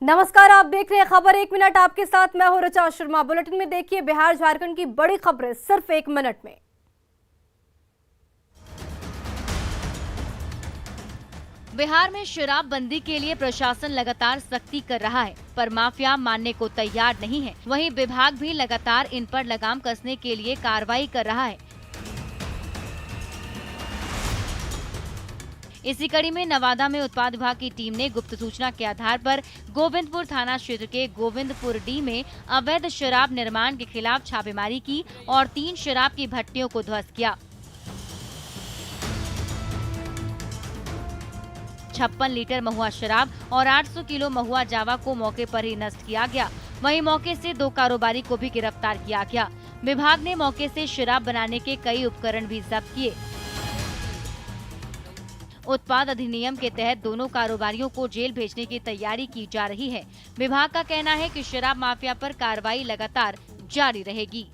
नमस्कार, आप देख रहे हैं खबर एक मिनट। आपके साथ मैं हूं ऋचा शर्मा। बुलेटिन में देखिए बिहार झारखंड की बड़ी खबरें सिर्फ एक मिनट में। बिहार में शराबबंदी के लिए प्रशासन लगातार सख्ती कर रहा है, पर माफिया मानने को तैयार नहीं है। वहीं विभाग भी लगातार इन पर लगाम कसने के लिए कार्रवाई कर रहा है। इसी कड़ी में नवादा में उत्पाद विभाग की टीम ने गुप्त सूचना के आधार पर गोविंदपुर थाना क्षेत्र के गोविंदपुर डी में अवैध शराब निर्माण के खिलाफ छापेमारी की और 3 शराब की भट्टियों को ध्वस्त किया। 56 लीटर महुआ शराब और 800 किलो महुआ जावा को मौके पर ही नष्ट किया गया। वहीं मौके से 2 कारोबारी को भी गिरफ्तार किया गया। विभाग ने मौके से शराब बनाने के कई उपकरण भी जब्त किए। उत्पाद अधिनियम के तहत दोनों कारोबारियों को जेल भेजने की तैयारी की जा रही है। विभाग का कहना है कि शराब माफिया पर कार्रवाई लगातार जारी रहेगी।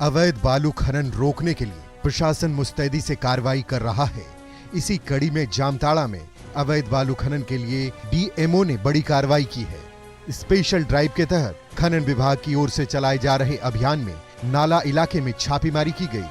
अवैध बालू खनन रोकने के लिए प्रशासन मुस्तैदी से कार्रवाई कर रहा है। इसी कड़ी में जामताड़ा में अवैध बालू खनन के लिए डीएमओ ने बड़ी कार्रवाई की है। स्पेशल ड्राइव के तहत खनन विभाग की ओर से चलाए जा रहे अभियान में नाला इलाके में छापेमारी की गई।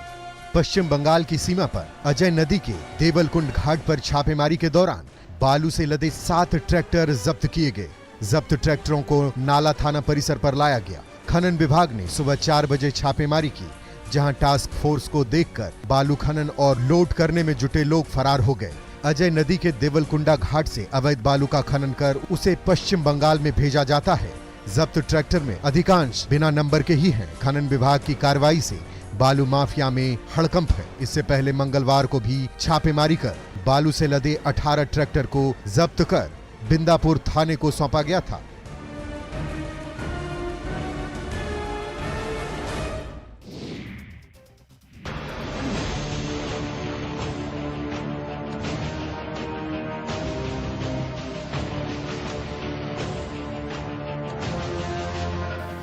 पश्चिम बंगाल की सीमा पर अजय नदी के देवलकुंड घाट पर छापेमारी के दौरान बालू से लदे 7 ट्रैक्टर जब्त किए गए। जब्त ट्रैक्टरों को नाला थाना परिसर पर लाया गया। खनन विभाग ने सुबह 4 बजे छापेमारी की, जहां टास्क फोर्स को देखकर बालू खनन और लोड करने में जुटे लोग फरार हो गए। अजय नदी के देवलकुंडा घाट से अवैध बालू का खनन कर उसे पश्चिम बंगाल में भेजा जाता है। जब्त ट्रैक्टर में अधिकांश बिना नंबर के ही हैं। खनन विभाग की कार्रवाई से बालू माफिया में हड़कंप है। इससे पहले मंगलवार को भी छापेमारी कर बालू से लदे 18 ट्रैक्टर को जब्त कर बिंदापुर थाने को सौंपा गया था।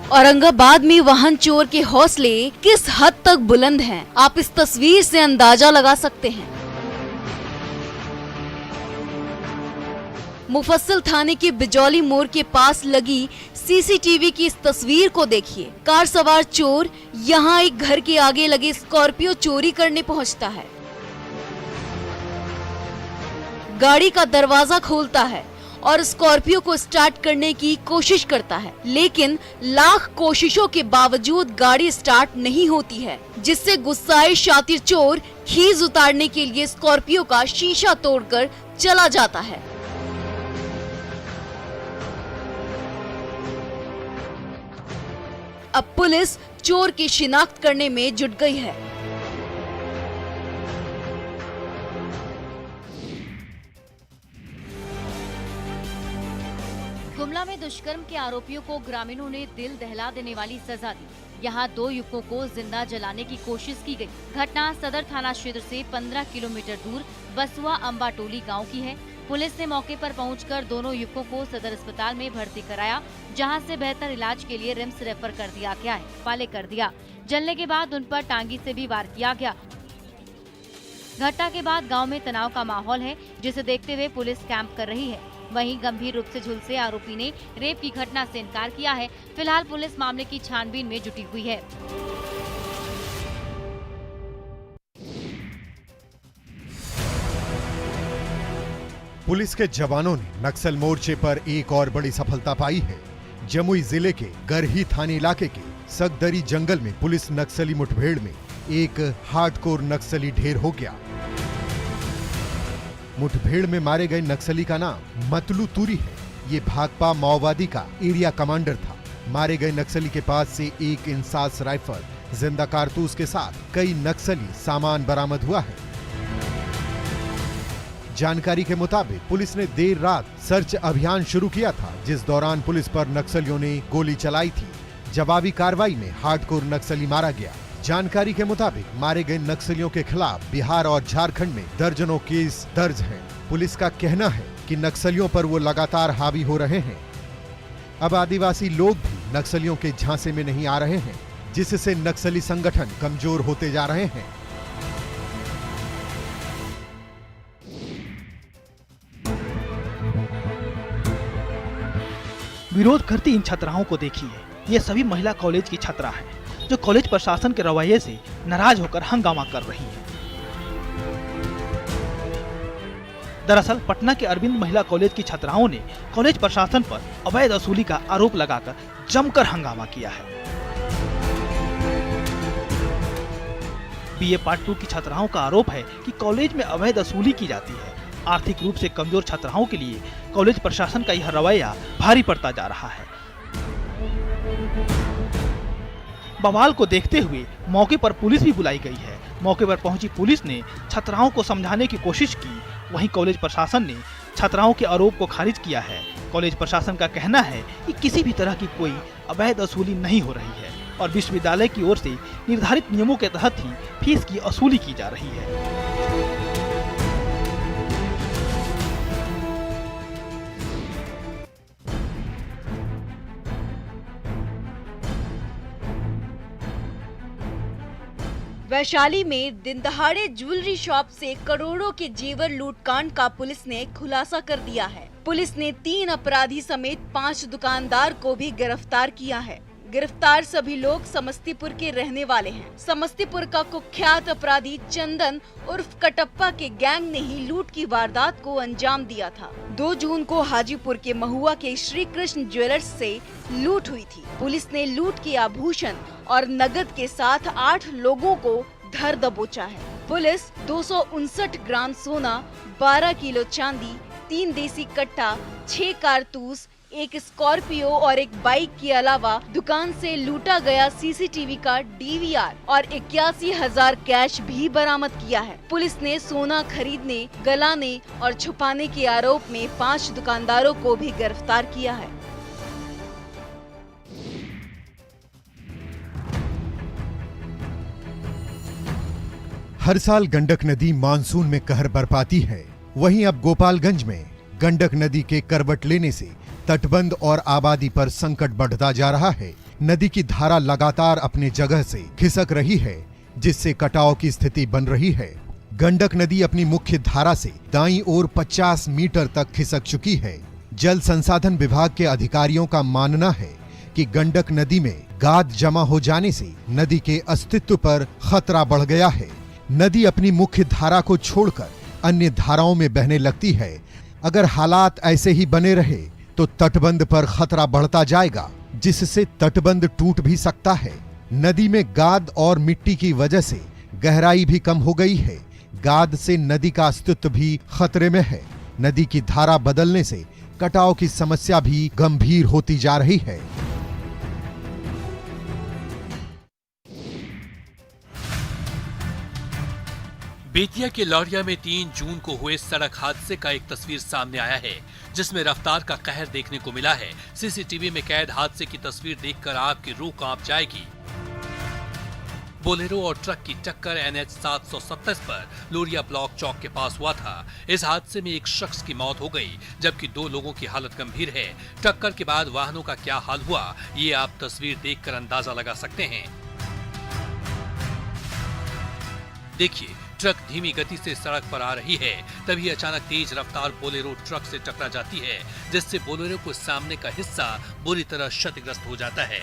औरंगाबाद में वाहन चोर के हौसले किस हद तक बुलंद हैं, आप इस तस्वीर से अंदाजा लगा सकते हैं। मुफस्सिल थाने के बिजौली मोड़ के पास लगी सीसीटीवी की इस तस्वीर को देखिए। कार सवार चोर यहां एक घर के आगे लगे स्कॉर्पियो चोरी करने पहुंचता है। गाड़ी का दरवाजा खोलता है और स्कॉर्पियो को स्टार्ट करने की कोशिश करता है, लेकिन लाख कोशिशों के बावजूद गाड़ी स्टार्ट नहीं होती है, जिससे गुस्साए शातिर चोर खीज उतारने के लिए स्कॉर्पियो का शीशा तोड़कर चला जाता है। अब पुलिस चोर की शिनाख्त करने में जुट गई है। गुमला में दुष्कर्म के आरोपियों को ग्रामीणों ने दिल दहला देने वाली सजा दी। यहाँ 2 युवकों को जिंदा जलाने की कोशिश की गई। घटना सदर थाना क्षेत्र से 15 किलोमीटर दूर बसुआ अंबाटोली गांव की है। पुलिस ने मौके पर पहुंचकर दोनों युवकों को सदर अस्पताल में भर्ती कराया, जहां से बेहतर इलाज के लिए रिम्स रेफर कर दिया गया है। पाले कर दिया। जलने के बाद उन पर टांगी से भी वार किया गया। घटना के बाद गाँव में तनाव का माहौल है, जिसे देखते हुए पुलिस कैंप कर रही है। वहीं गंभीर रूप से झुलसे आरोपी ने रेप की घटना से इनकार किया है। फिलहाल पुलिस मामले की छानबीन में जुटी हुई है। पुलिस के जवानों ने नक्सल मोर्चे पर एक और बड़ी सफलता पाई है। जमुई जिले के गरही थाने इलाके के सकदरी जंगल में पुलिस नक्सली मुठभेड़ में एक हार्डकोर नक्सली ढेर हो गया। मुठभेड़ में मारे गए नक्सली का नाम मतलू तुरी है। ये भाकपा माओवादी का एरिया कमांडर था। मारे गए नक्सली के पास से एक इंसास राइफल, जिंदा कारतूस के साथ कई नक्सली सामान बरामद हुआ है। जानकारी के मुताबिक पुलिस ने देर रात सर्च अभियान शुरू किया था, जिस दौरान पुलिस पर नक्सलियों ने गोली चलाई थी। जवाबी कार्रवाई में हार्डकोर नक्सली मारा गया। जानकारी के मुताबिक मारे गए नक्सलियों के खिलाफ बिहार और झारखंड में दर्जनों केस दर्ज हैं। पुलिस का कहना है कि नक्सलियों पर वो लगातार हावी हो रहे हैं। अब आदिवासी लोग भी नक्सलियों के झांसे में नहीं आ रहे हैं, जिससे नक्सली संगठन कमजोर होते जा रहे हैं। विरोध करती इन छात्राओं को देखिए। ये सभी महिला कॉलेज की छात्रा हैं जो कॉलेज प्रशासन के रवैये से नाराज होकर हंगामा कर रही हैं। दरअसल पटना के अरविंद महिला कॉलेज की छात्राओं ने कॉलेज प्रशासन पर अवैध वसूली का आरोप लगाकर जमकर हंगामा किया है। बीए पार्ट 2 की छात्राओं का आरोप है कि कॉलेज में अवैध वसूली की जाती है। आर्थिक रूप से कमजोर छात्राओं के लिए कॉलेज प्रशासन का यह रवैया भारी पड़ता जा रहा है। बवाल को देखते हुए मौके पर पुलिस भी बुलाई गई है। मौके पर पहुंची पुलिस ने छात्राओं को समझाने की कोशिश की। वहीं कॉलेज प्रशासन ने छात्राओं के आरोप को खारिज किया है। कॉलेज प्रशासन का कहना है कि किसी भी तरह की कोई अवैध वसूली नहीं हो रही है और विश्वविद्यालय की ओर से निर्धारित नियमों के तहत ही फीस की वसूली की जा रही है। वैशाली में दिन दहाड़े ज्वेलरी शॉप से करोड़ों के जेवर लूटकांड का पुलिस ने खुलासा कर दिया है। पुलिस ने 3 अपराधी समेत 5 दुकानदार को भी गिरफ्तार किया है। गिरफ्तार सभी लोग समस्तीपुर के रहने वाले हैं। समस्तीपुर का कुख्यात अपराधी चंदन उर्फ कटप्पा के गैंग ने ही लूट की वारदात को अंजाम दिया था। 2 जून को हाजीपुर के महुआ के श्री कृष्ण ज्वेलर्स से लूट हुई थी। पुलिस ने लूट के आभूषण और नगद के साथ 8 लोगों को धर दबोचा है। पुलिस 259 ग्राम सोना, 12 किलो चांदी, 3 देसी कट्टा, 6 कारतूस, 1 स्कॉर्पियो और 1 बाइक के अलावा दुकान से लूटा गया सीसीटीवी का डीवीआर और 81,000 कैश भी बरामद किया है। पुलिस ने सोना खरीदने, गलाने और छुपाने के आरोप में 5 दुकानदारों को भी गिरफ्तार किया है। हर साल गंडक नदी मानसून में कहर बरपाती है। वहीं अब गोपालगंज में गंडक नदी के करवट लेने से तटबंध और आबादी पर संकट बढ़ता जा रहा है। नदी की धारा लगातार अपने जगह से खिसक रही है, जिससे कटाव की स्थिति बन रही है। गंडक नदी अपनी मुख्य धारा से दाईं ओर 50 मीटर तक खिसक चुकी है। जल संसाधन विभाग के अधिकारियों का मानना है कि गंडक नदी में गाद जमा हो जाने से नदी के अस्तित्व पर खतरा बढ़ गया है। नदी अपनी मुख्य धारा को छोड़कर अन्य धाराओं में बहने लगती है। अगर हालात ऐसे ही बने रहे तो तटबंध पर खतरा बढ़ता जाएगा, जिससे तटबंध टूट भी सकता है। नदी में गाद और मिट्टी की वजह से गहराई भी कम हो गई है। गाद से नदी का अस्तित्व भी खतरे में है। नदी की धारा बदलने से कटाव की समस्या भी गंभीर होती जा रही है। बेतिया के लौरिया में 3 जून को हुए सड़क हादसे का एक तस्वीर सामने आया है, जिसमें रफ्तार का कहर देखने को मिला है। सीसीटीवी में कैद हादसे की तस्वीर देखकर आपकी रूह कांप जाएगी। बोलेरो और ट्रक की टक्कर NH 727 पर लोरिया ब्लॉक चौक के पास हुआ था। इस हादसे में एक शख्स की मौत हो गई, जबकि 2 लोगों की हालत गंभीर है। टक्कर के बाद वाहनों का क्या हाल हुआ, ये आप तस्वीर देखकर अंदाजा लगा सकते हैं। देखिए, ट्रक धीमी गति से सड़क पर आ रही है, तभी अचानक तेज रफ्तार बोलेरो ट्रक से टकरा जाती है, जिससे बोलेरो को सामने का हिस्सा बुरी तरह क्षतिग्रस्त हो जाता है।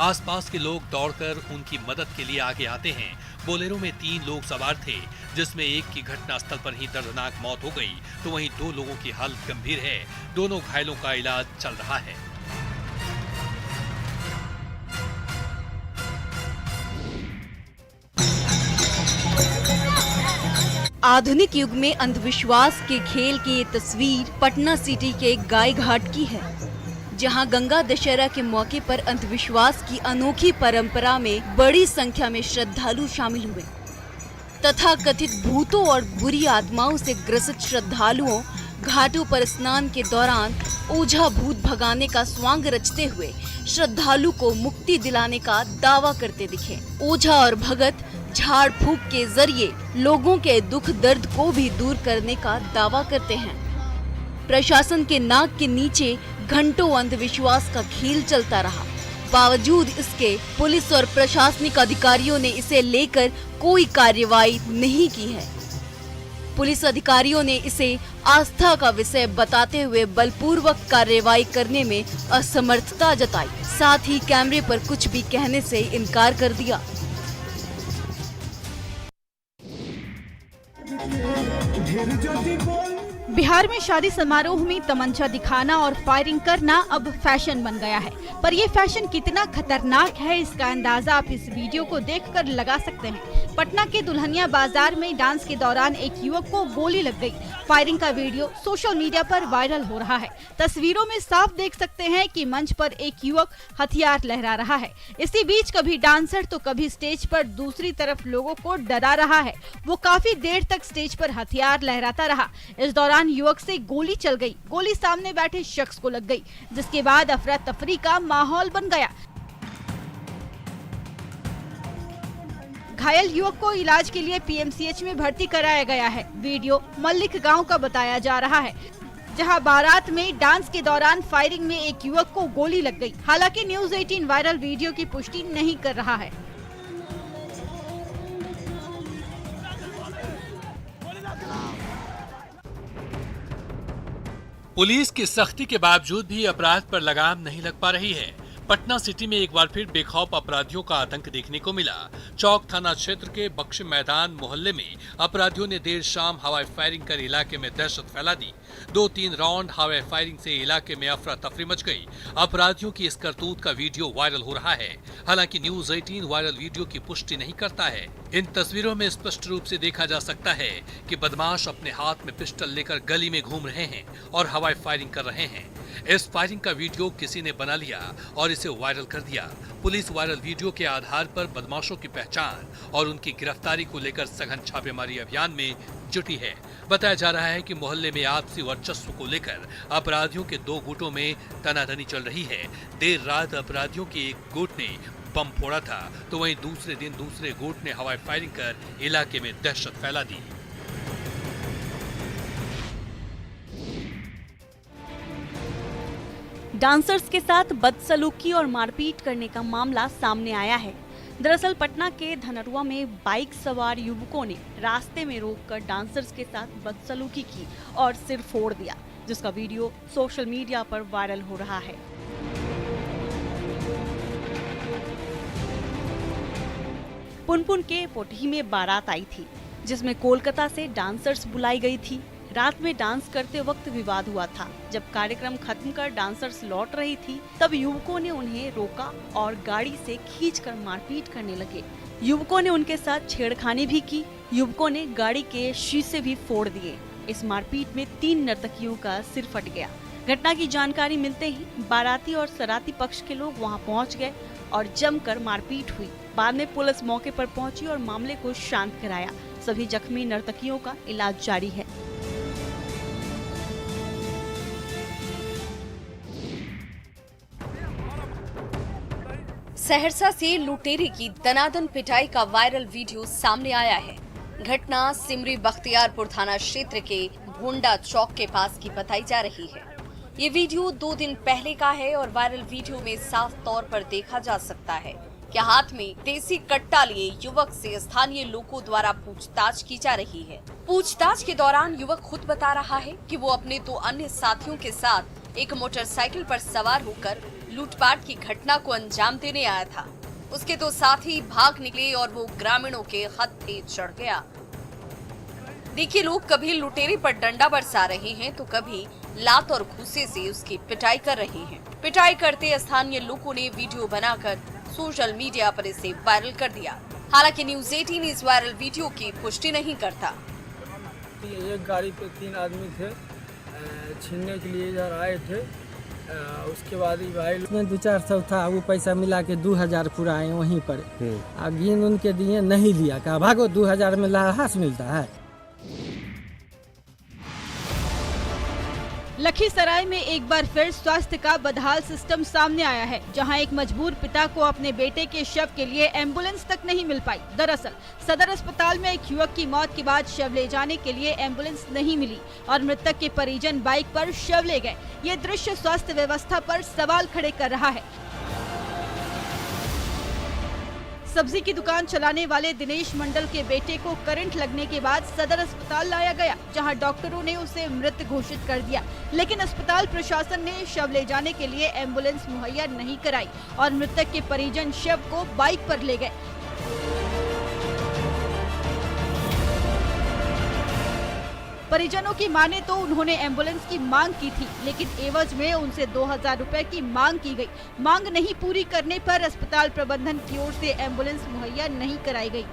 आसपास के लोग दौड़कर उनकी मदद के लिए आगे आते हैं। बोलेरो में 3 लोग सवार थे, जिसमें एक की घटनास्थल पर ही दर्दनाक मौत हो गई, तो वहीं 2 लोगों की हालत गंभीर है। दोनों घायलों का इलाज चल रहा है। आधुनिक युग में अंधविश्वास के खेल की ये तस्वीर पटना सिटी के गाय घाट की है, जहां गंगा दशहरा के मौके पर अंधविश्वास की अनोखी परंपरा में बड़ी संख्या में श्रद्धालु शामिल हुए तथा कथित भूतों और बुरी आत्माओं से ग्रसित श्रद्धालुओं घाटों पर स्नान के दौरान ओझा भूत भगाने का स्वांग रचते हुए श्रद्धालु को मुक्ति दिलाने का दावा करते दिखे। ओझा और भगत झाड़ फूंक के जरिए लोगों के दुख दर्द को भी दूर करने का दावा करते हैं। प्रशासन के नाक के नीचे घंटों अंधविश्वास का खेल चलता रहा। बावजूद इसके पुलिस और प्रशासनिक अधिकारियों ने इसे लेकर कोई कार्रवाई नहीं की है। पुलिस अधिकारियों ने इसे आस्था का विषय बताते हुए बलपूर्वक कार्रवाई करने में असमर्थता जताई। साथ ही कैमरे पर कुछ भी कहने से इनकार कर दिया। बिहार में शादी समारोह में तमंचा दिखाना और फायरिंग करना अब फैशन बन गया है, पर ये फैशन कितना खतरनाक है इसका अंदाजा आप इस वीडियो को देखकर लगा सकते हैं। पटना के दुल्हनिया बाजार में डांस के दौरान एक युवक को गोली लग गई। फायरिंग का वीडियो सोशल मीडिया पर वायरल हो रहा है। तस्वीरों में साफ देख सकते हैं कि मंच पर एक युवक हथियार लहरा रहा है। इसी बीच कभी डांसर तो कभी स्टेज पर दूसरी तरफ लोगों को डरा रहा है। वो काफी देर तक स्टेज पर हथियार लहराता रहा। इस दौरान युवक से गोली चल गई। गोली सामने बैठे शख्स को लग गई, जिसके बाद अफरा तफरी का माहौल बन गया। घायल युवक को इलाज के लिए पीएमसीएच में भर्ती कराया गया है। वीडियो मल्लिक गांव का बताया जा रहा है, जहां बारात में डांस के दौरान फायरिंग में एक युवक को गोली लग गई। हालांकि न्यूज़ 18 वायरल वीडियो की पुष्टि नहीं कर रहा है। पुलिस की सख्ती के बावजूद भी अपराध पर लगाम नहीं लग पा रही है। पटना सिटी में एक बार फिर बेखौफ अपराधियों का आतंक देखने को मिला। चौक थाना क्षेत्र के बख्श मैदान मोहल्ले में अपराधियों ने देर शाम हवाई फायरिंग कर इलाके में दहशत फैला दी। 2-3 राउंड हवाई फायरिंग से इलाके में अफरा तफरी मच गई। अपराधियों की इस करतूत का वीडियो वायरल हो रहा है। हालांकि न्यूज़ 18 वायरल वीडियो की पुष्टि नहीं करता है। इन तस्वीरों में स्पष्ट रूप से देखा जा सकता है कि बदमाश अपने हाथ में पिस्टल लेकर गली में घूम रहे हैं और हवाई फायरिंग कर रहे हैं। इस फायरिंग का वीडियो किसी ने बना लिया और इसे वायरल कर दिया। पुलिस वायरल वीडियो के आधार पर बदमाशों की पहचान और उनकी गिरफ्तारी को लेकर सघन छापेमारी अभियान में जुटी है। बताया जा रहा है कि मोहल्ले में आपसी वर्चस्व को लेकर अपराधियों के 2 गुटों में तनातनी चल रही है। देर रात अपराधियों के एक गुट ने बम फोड़ा था, तो वहीं दूसरे दिन दूसरे गुट ने हवाई फायरिंग कर इलाके में दहशत फैला दी। डांसर्स के साथ बदसलूकी और मारपीट करने का मामला सामने आया है। दरअसल पटना के धनरुआ में बाइक सवार युवकों ने रास्ते में रोककर डांसर्स के साथ बदसलूकी की और सिर फोड़ दिया, जिसका वीडियो सोशल मीडिया पर वायरल हो रहा है। पुनपुन के पोटही में बारात आई थी, जिसमें कोलकाता से डांसर्स बुलाई गई थी। रात में डांस करते वक्त विवाद हुआ था। जब कार्यक्रम खत्म कर डांसर्स लौट रही थी, तब युवकों ने उन्हें रोका और गाड़ी से खींचकर मारपीट करने लगे। युवकों ने उनके साथ छेड़खानी भी की। युवकों ने गाड़ी के शीशे भी फोड़ दिए। इस मारपीट में 3 नर्तकियों का सिर फट गया। घटना की जानकारी मिलते ही बाराती और सराती पक्ष के लोग वहां पहुंच गए और जमकर मारपीट हुई। बाद में पुलिस मौके पर पहुंची और मामले को शांत कराया। सभी जख्मी नर्तकियों का इलाज जारी है। सहरसा से लुटेरे की दनादन पिटाई का वायरल वीडियो सामने आया है। घटना सिमरी बख्तियारपुर थाना क्षेत्र के भोंडा चौक के पास की बताई जा रही है। ये वीडियो 2 दिन पहले का है और वायरल वीडियो में साफ तौर पर देखा जा सकता है कि हाथ में देसी कट्टा लिए युवक से स्थानीय लोगों द्वारा पूछताछ की जा रही है। पूछताछ के दौरान युवक खुद बता रहा है कि वो अपने 2 अन्य साथियों के साथ एक मोटरसाइकिल पर सवार होकर लूटपाट की घटना को अंजाम देने आया था। उसके 2 साथी भाग निकले और वो ग्रामीणों के हत्थे चढ़ गया। देखिए, लोग कभी लुटेरे पर डंडा बरसा रहे हैं तो कभी लात और घूसे से उसकी पिटाई कर रहे हैं। पिटाई करते स्थानीय लोगों ने वीडियो बनाकर सोशल मीडिया पर इसे वायरल कर दिया। हालांकि न्यूज़ 18 इस वायरल वीडियो की पुष्टि नहीं करता। एक गाड़ी पे 3 आदमी थे, छीनने के लिए इधर आए थे। उसके बाद भाई उसमें 200-400 था, वो पैसा मिला के 2000 पूरा आए वहीं पर। गिन उनके दिए, नहीं लिया, कहा भागो 2000 में लाहास मिलता है। लखीसराय में एक बार फिर स्वास्थ्य का बदहाल सिस्टम सामने आया है, जहां एक मजबूर पिता को अपने बेटे के शव के लिए एम्बुलेंस तक नहीं मिल पाई। दरअसल सदर अस्पताल में एक युवक की मौत के बाद शव ले जाने के लिए एम्बुलेंस नहीं मिली और मृतक के परिजन बाइक पर शव ले गए। ये दृश्य स्वास्थ्य व्यवस्था पर सवाल खड़े कर रहा है। सब्जी की दुकान चलाने वाले दिनेश मंडल के बेटे को करंट लगने के बाद सदर अस्पताल लाया गया, जहां डॉक्टरों ने उसे मृत घोषित कर दिया। लेकिन अस्पताल प्रशासन ने शव ले जाने के लिए एम्बुलेंस मुहैया नहीं कराई और मृतक के परिजन शव को बाइक पर ले गए। परिजनों की माने तो उन्होंने एम्बुलेंस की मांग की थी, लेकिन एवज में उनसे 2000 रुपए की मांग की गई। मांग नहीं पूरी करने पर अस्पताल प्रबंधन की ओर से एम्बुलेंस मुहैया नहीं कराई गई।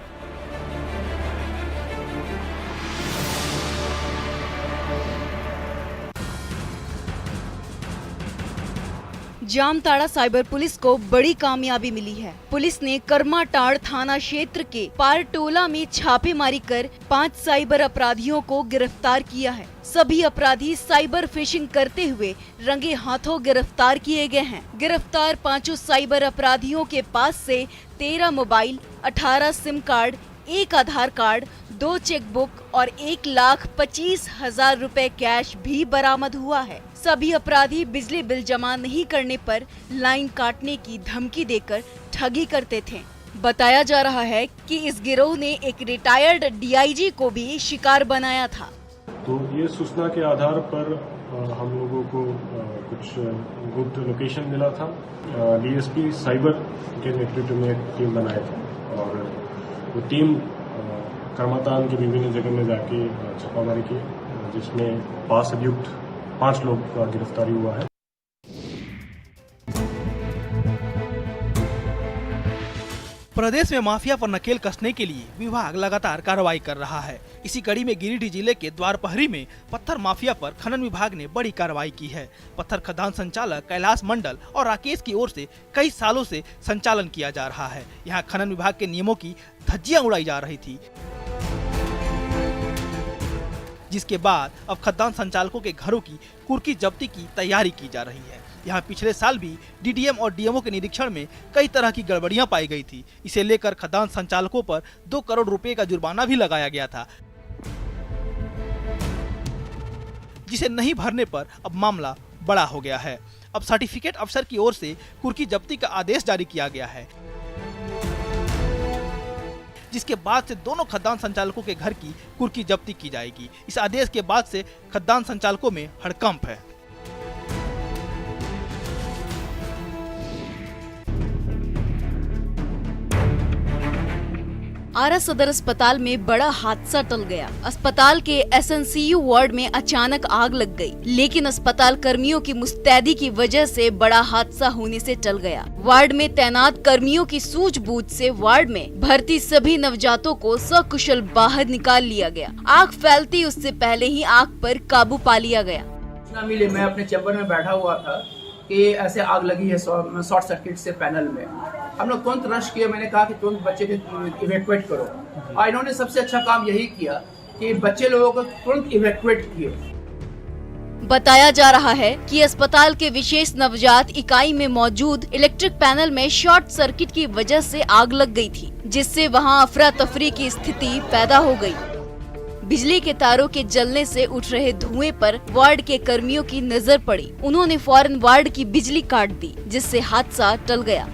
जामताड़ा साइबर पुलिस को बड़ी कामयाबी मिली है। पुलिस ने कर्माटाड़ थाना क्षेत्र के पारटोला में छापेमारी कर 5 साइबर अपराधियों को गिरफ्तार किया है। सभी अपराधी साइबर फिशिंग करते हुए रंगे हाथों गिरफ्तार किए गए हैं। गिरफ्तार 5 साइबर अपराधियों के पास से 13 मोबाइल, 18 सिम कार्ड, 1 आधार कार्ड, 2 चेकबुक और 1,25,000 रुपए कैश भी बरामद हुआ है। सभी अपराधी बिजली बिल जमा नहीं करने पर लाइन काटने की धमकी देकर ठगी करते थे। बताया जा रहा है कि इस गिरोह ने एक रिटायर्ड डीआईजी को भी शिकार बनाया था। तो ये सूचना के आधार पर हम लोगों को कुछ गुप्त लोकेशन मिला था। डीएसपी साइबर के नेतृत्व में एक टीम बनाया था और वो टीम कर्मातान की विभिन्न जगह में जाके छापामारी की, जिसमें पास अभियुक्त 5 लोग का गिरफ्तारी हुआ है। प्रदेश में माफिया पर नकेल कसने के लिए विभाग लगातार कार्रवाई कर रहा है। इसी कड़ी में गिरिडीह जिले के द्वारपहरी में पत्थर माफिया पर खनन विभाग ने बड़ी कार्रवाई की है। पत्थर खदान संचालक कैलाश मंडल और राकेश की ओर से कई सालों से संचालन किया जा रहा है। यहाँ खनन विभाग के नियमों की धज्जियां उड़ाई जा रही थी, जिसके बाद अब खदान संचालकों के घरों की कुर्की जब्ती की तैयारी की जा रही है। यहाँ पिछले साल भी डीडीएम और डीएमओ के निरीक्षण में कई तरह की गड़बड़ियां पाई गई थी। इसे लेकर खदान संचालकों पर 2 करोड़ रुपए का जुर्माना भी लगाया गया था, जिसे नहीं भरने पर अब मामला बड़ा हो गया है। अब सर्टिफिकेट अफसर की ओर से कुर्की जब्ती का आदेश जारी किया गया है, जिसके बाद से दोनों खदान संचालकों के घर की कुर्की जब्ती की जाएगी। इस आदेश के बाद से खदान संचालकों में हड़कंप है। आरा सदर अस्पताल में बड़ा हादसा टल गया। अस्पताल के एसएनसीयू वार्ड में अचानक आग लग गई, लेकिन अस्पताल कर्मियों की मुस्तैदी की वजह से बड़ा हादसा होने से टल गया। वार्ड में तैनात कर्मियों की सूझबूझ से वार्ड में भर्ती सभी नवजातों को सकुशल बाहर निकाल लिया गया। आग फैलती उससे पहले ही आग पर काबू पा लिया गया। सूचना मिली, मैं अपने चैम्बर में बैठा हुआ था कि ऐसे आग लगी है शॉर्ट सर्किट से पैनल में। हम लोग तुरंत रश किए, मैंने कहा कि तुरंत बच्चे को इवैक्यूएट करो, और इन्होंने सबसे अच्छा काम यही किया कि बच्चे लोगों को तुरंत इवैक्यूएट किए। बताया जा रहा है कि अस्पताल के विशेष नवजात इकाई में मौजूद इलेक्ट्रिक पैनल में शॉर्ट सर्किट की वजह से आग लग गई थी, जिससे वहां अफरा तफरी की स्थिति पैदा हो गई। बिजली के तारों के जलने से उठ रहे धुएं पर वार्ड के कर्मियों की नजर पड़ी। उन्होंने फौरन वार्ड की बिजली काट दी, जिससे हादसा टल गया।